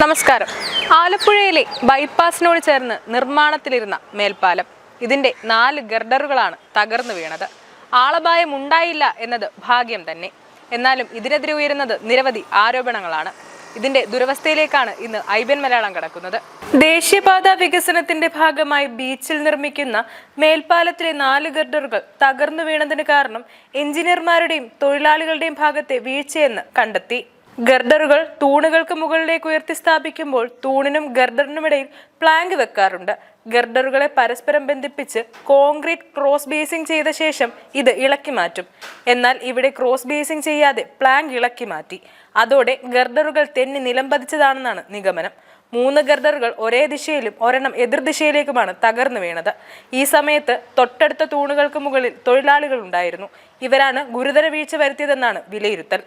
നമസ്കാരം. ആലപ്പുഴയിലെ ബൈപ്പാസിനോട് ചേർന്ന് നിർമ്മാണത്തിലിരുന്ന മേൽപ്പാലം ഇതിന്റെ 4 ഗർഡറുകളാണ് തകർന്നു വീണത്. ആളപായം ഉണ്ടായില്ല എന്നത് ഭാഗ്യം തന്നെ. എന്നാലും ഇതിനെതിരെ ഉയരുന്നത് നിരവധി ആരോപണങ്ങളാണ്. ഇതിന്റെ ദുരവസ്ഥയിലേക്കാണ് ഇന്ന് ഐബിഎൻ മലയാളം കടക്കുന്നത്. ദേശീയപാത വികസനത്തിന്റെ ഭാഗമായി ബീച്ചിൽ നിർമ്മിക്കുന്ന മേൽപ്പാലത്തിലെ 4 ഗർഡറുകൾ തകർന്നു വീണതിന് കാരണം എഞ്ചിനീയർമാരുടെയും തൊഴിലാളികളുടെയും ഭാഗത്തെ വീഴ്ചയെന്ന് കണ്ടെത്തി. ഗർഡറുകൾ തൂണുകൾക്ക് മുകളിലേക്ക് ഉയർത്തി സ്ഥാപിക്കുമ്പോൾ തൂണിനും ഗർഡറിനുമിടയിൽ പ്ലാങ്ക് വെക്കാറുണ്ട്. ഗർഡറുകളെ പരസ്പരം ബന്ധിപ്പിച്ച് കോൺക്രീറ്റ് ക്രോസ് ബേസിംഗ് ചെയ്ത ശേഷം ഇത് ഇളക്കി മാറ്റും. എന്നാൽ ഇവിടെ ക്രോസ് ബേസിംഗ് ചെയ്യാതെ പ്ലാങ്ക് ഇളക്കി മാറ്റി. അതോടെ ഗർഡറുകൾ തെന്നി നിലംപതിച്ചതാണെന്നാണ് നിഗമനം. 3 ഗർഡറുകൾ ഒരേ ദിശയിലും ഒരെണ്ണം എതിർദിശയിലേക്കുമാണ് തകർന്നു വീണത്. ഈ സമയത്ത് തൊട്ടടുത്ത തൂണുകൾക്ക് മുകളിൽ തൊഴിലാളികൾ ഉണ്ടായിരുന്നു. ഇവരാണ് ഗുരുതര വീഴ്ച വരുത്തിയതെന്നാണ് വിലയിരുത്തൽ.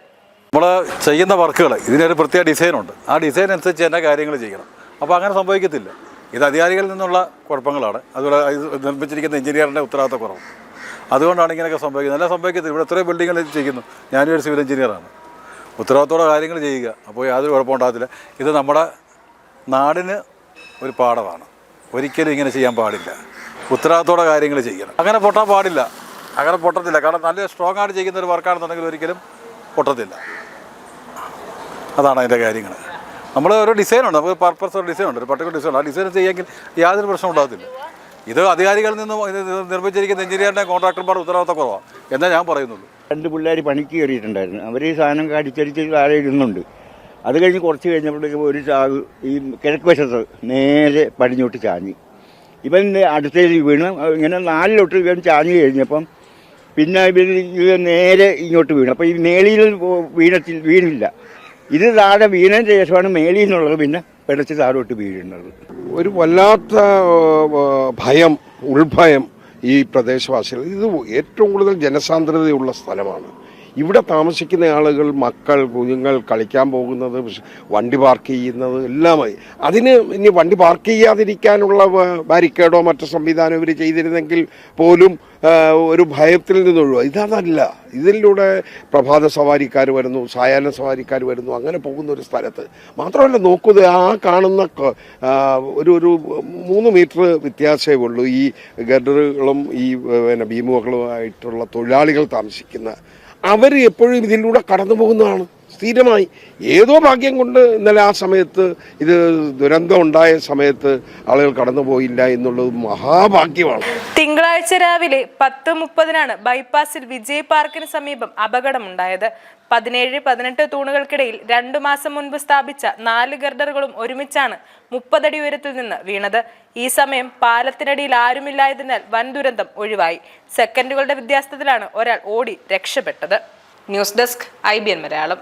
നമ്മൾ ചെയ്യുന്ന വർക്കുകൾ ഇതിനൊരു പ്രത്യേക ഡിസൈനുണ്ട്. ആ ഡിസൈൻ അനുസരിച്ച് തന്നെ കാര്യങ്ങൾ ചെയ്യണം. അപ്പോൾ അങ്ങനെ സംഭവിക്കത്തില്ല. ഇത് അധികാരികളിൽ നിന്നുള്ള കുഴപ്പങ്ങളാണ്. അതുപോലെ നിർമ്മിച്ചിരിക്കുന്ന എഞ്ചിനീയറിൻ്റെ ഉത്തരവാദിത്തക്കുറവ്. അതുകൊണ്ടാണ് ഇങ്ങനെയൊക്കെ സംഭവിക്കുന്നത്. എല്ലാം സംഭവിക്കത്തില്ല. ഇവിടെ എത്രയോ ബിൽഡിങ്ങൾ ചെയ്യുന്നു. ഞാനൊരു സിവിൽ എഞ്ചിനീയറാണ്. ഉത്തരവാദിത്തോടെ കാര്യങ്ങൾ ചെയ്യുക. അപ്പോൾ യാതൊരു കുഴപ്പമുണ്ടാകത്തില്ല. ഇത് നമ്മുടെ നാടിന് ഒരു പാഠമാണ്. ഒരിക്കലും ഇങ്ങനെ ചെയ്യാൻ പാടില്ല. ഉത്തരവാദിത്തോടെ കാര്യങ്ങൾ ചെയ്യണം. അങ്ങനെ പൊട്ടാൻ പാടില്ല. അങ്ങനെ പൊട്ടത്തില്ല. കാരണം നല്ല സ്ട്രോങ് ആയിട്ട് ചെയ്യുന്ന ഒരു വർക്കാണെന്നുണ്ടെങ്കിൽ ഒരിക്കലും പൊട്ടത്തില്ല. അതാണ് അതിൻ്റെ കാര്യങ്ങൾ. നമ്മൾ ഒരു ഡിസൈനുണ്ട്. നമുക്ക് പർപ്പസ് ഒരു ഡിസൈനുണ്ട്. ഒരു പർട്ടിക്കുലർ ഡിസൈൻ. ആ ഡിസൈൻ ചെയ്യാമെങ്കിൽ യാതൊരു പ്രശ്നം ഉണ്ടാകത്തില്ല. ഇത് അധികാരികളിൽ നിന്നും നിർമ്മിച്ചിരിക്കുന്ന എഞ്ചിനീയറിൻ്റെ കോൺട്രാക്ടർമാർ ഉത്തരവാദിത്തക്കുറവാണ് എന്നേ ഞാൻ പറയുന്നുള്ളൂ. 2 പിള്ളേർ പണിക്ക് കയറിയിട്ടുണ്ടായിരുന്നു. അവർ ഈ സാധനം അടിച്ചടിച്ച് താഴെ ഇടുന്നുണ്ട്. അത് കഴിഞ്ഞ് കുറച്ച് കഴിഞ്ഞപ്പോഴേക്കും ഒരു ചാവ് ഈ കിഴക്ക് വശത്ത് നേരെ പടിഞ്ഞോട്ട് ചാഞ്ഞ് ഇവൻ അടുത്തേക്ക് വീണ് ഇങ്ങനെ 4 ഇവൻ ചാഞ്ഞ് കഴിഞ്ഞപ്പം പിന്നെ ഇവർ നേരെ ഇങ്ങോട്ട് വീണു. അപ്പോൾ ഈ മേളിയിൽ വീണില്ല. ഇത് താഴെ വീണതിന് ശേഷമാണ് മേളിയിൽ നിന്നുള്ളത് പിന്നെ പിടച്ച് താഴോട്ട് വീഴുന്നത്. ഒരു വല്ലാത്ത ഭയം, ഉൾഭയം ഈ പ്രദേശവാസികൾ. ഇത് ഏറ്റവും കൂടുതൽ ജനസാന്ദ്രതയുള്ള സ്ഥലമാണ്. ഇവിടെ താമസിക്കുന്ന ആളുകൾ, മക്കൾ, കുഞ്ഞുങ്ങൾ കളിക്കാൻ പോകുന്നത്, വണ്ടി പാർക്ക് ചെയ്യുന്നത് എല്ലാമായി. അതിന് ഇനി വണ്ടി പാർക്ക് ചെയ്യാതിരിക്കാനുള്ള ബാരിക്കേഡോ മറ്റു സംവിധാനം ഇവർ ചെയ്തിരുന്നെങ്കിൽ പോലും ഒരു ഭയത്തിൽ നിന്നുള്ള ഇതല്ല. ഇതിലൂടെ പ്രഭാത സവാരിക്കാർ വരുന്നു, സായാഹ്ന സവാരിക്കാർ വരുന്നു, അങ്ങനെ പോകുന്ന ഒരു സ്ഥലത്ത് മാത്രമല്ല നോക്കുക, ആ കാണുന്ന ഒരു 3 മീറ്റർ വ്യത്യാസമേ ഉള്ളൂ ഈ ഗർഡറുകളും ഈ ബീമുകളുമായിട്ടുള്ള തൊഴിലാളികൾ താമസിക്കുന്ന. അവർ എപ്പോഴും ഇതിലൂടെ കടന്നു പോകുന്നതാണ് സ്ഥിരമായി. ഏതോ ഭാഗ്യം കൊണ്ട് ഇന്നലെ ആ സമയത്ത് ഇത് ദുരന്തം ഉണ്ടായ സമയത്ത് ആളുകൾ കടന്നുപോയില്ല എന്നുള്ളത് മഹാഭാഗ്യമാണ്. തിങ്കളാഴ്ച രാവിലെ 10:30 ബൈപ്പാസിൽ വിജയ് പാർക്കിന് സമീപം അപകടമുണ്ടായത്. 17-18 തൂണുകൾക്കിടയിൽ 2 മാസം മുൻപ് സ്ഥാപിച്ച 4 ഗർഡറുകളും ഒരുമിച്ചാണ് 30 അടി ഉയരത്തിൽ നിന്ന് വീണത്. ഈ സമയം പാലത്തിനടിയിൽ ആരുമില്ലായതിനാൽ വൻ ദുരന്തം ഒഴിവായി. സെക്കൻഡുകളുടെ വ്യത്യാസത്തിലാണ് ഒരാൾ ഓടി രക്ഷപ്പെട്ടത്. News desk IBN Malayalam.